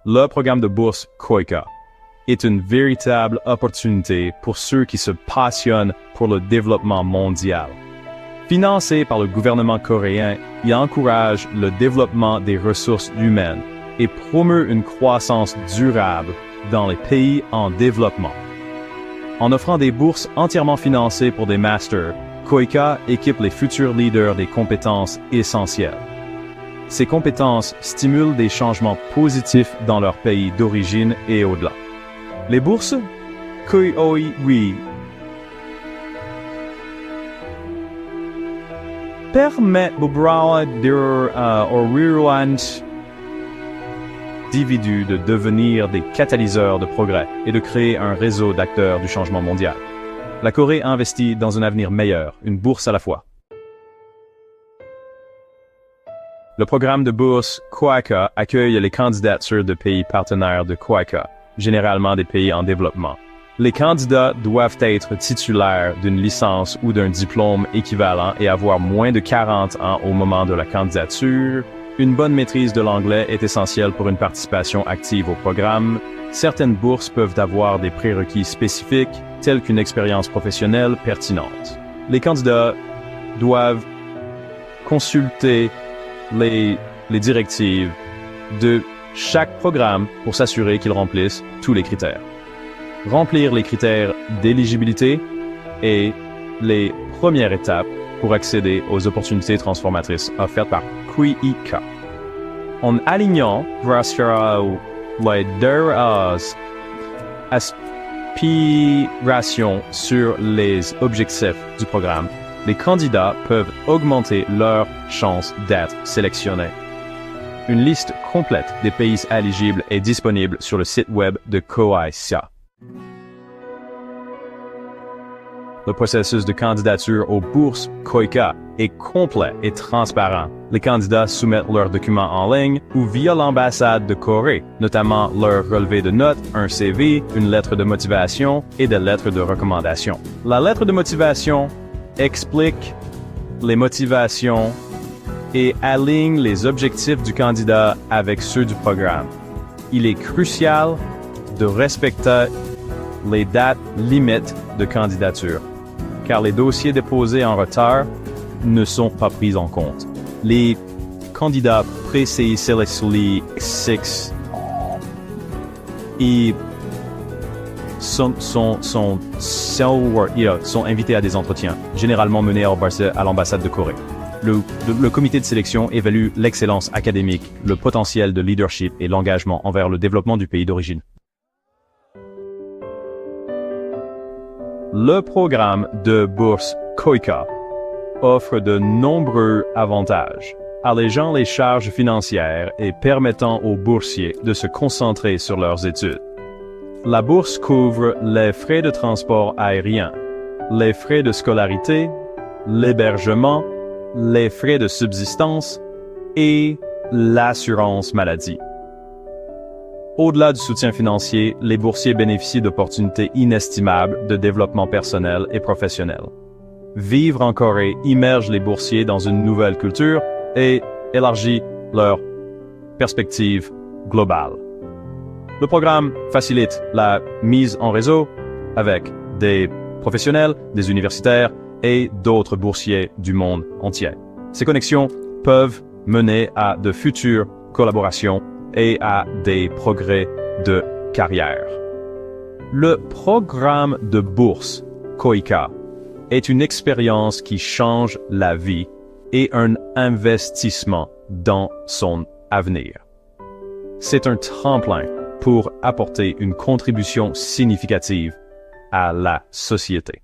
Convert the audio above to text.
Le programme de bourse KOICA est une véritable opportunité pour ceux qui se passionnent pour le développement mondial. Financé par le gouvernement coréen, il encourage le développement des ressources humaines et promeut une croissance durable dans les pays en développement. En offrant des bourses entièrement financées pour des masters, KOICA équipe les futurs leaders des compétences essentielles. Ces compétences stimulent des changements positifs dans leur pays d'origine et au-delà. Les bourses KOICA permettent aux individus de devenir des catalyseurs de progrès et de créer un réseau d'acteurs du changement mondial. La Corée investit dans un avenir meilleur, une bourse à la fois. Le programme de bourse KOICA accueille les candidatures de pays partenaires de KOICA, généralement des pays en développement. Les candidats doivent être titulaires d'une licence ou d'un diplôme équivalent et avoir moins de 40 ans au moment de la candidature. Une bonne maîtrise de l'anglais est essentielle pour une participation active au programme. Certaines bourses peuvent avoir des prérequis spécifiques, tels qu'une expérience professionnelle pertinente. Les candidats doivent consulter les directives de chaque programme pour s'assurer qu'ils remplissent tous les critères. Remplir les critères d'éligibilité est les premières étapes pour accéder aux opportunités transformatrices offertes par KOICA. En alignant grâce les deux aspirations sur les objectifs du programme, les candidats peuvent augmenter leurs chances d'être sélectionnés. Une liste complète des pays éligibles est disponible sur le site web de KOICA. Le processus de candidature aux bourses KOICA est complet et transparent. Les candidats soumettent leurs documents en ligne ou via l'ambassade de Corée, notamment leur relevé de notes, un CV, une lettre de motivation et des lettres de recommandation. La lettre de motivation explique les motivations et aligne les objectifs du candidat avec ceux du programme. Il est crucial de respecter les dates limites de candidature, car les dossiers déposés en retard ne sont pas pris en compte. Les candidats présélectionnés sont invités à des entretiens, généralement menés à l'ambassade de Corée. Le comité de sélection évalue l'excellence académique, le potentiel de leadership et l'engagement envers le développement du pays d'origine. Le programme de bourse KOICA offre de nombreux avantages, allégeant les charges financières et permettant aux boursiers de se concentrer sur leurs études. La bourse couvre les frais de transport aérien, les frais de scolarité, l'hébergement, les frais de subsistance et l'assurance maladie. Au-delà du soutien financier, les boursiers bénéficient d'opportunités inestimables de développement personnel et professionnel. Vivre en Corée immerge les boursiers dans une nouvelle culture et élargit leur perspective globale. Le programme facilite la mise en réseau avec des professionnels, des universitaires et d'autres boursiers du monde entier. Ces connexions peuvent mener à de futures collaborations et à des progrès de carrière. Le programme de bourse KOICA est une expérience qui change la vie et un investissement dans son avenir. C'est un tremplin pour apporter une contribution significative à la société.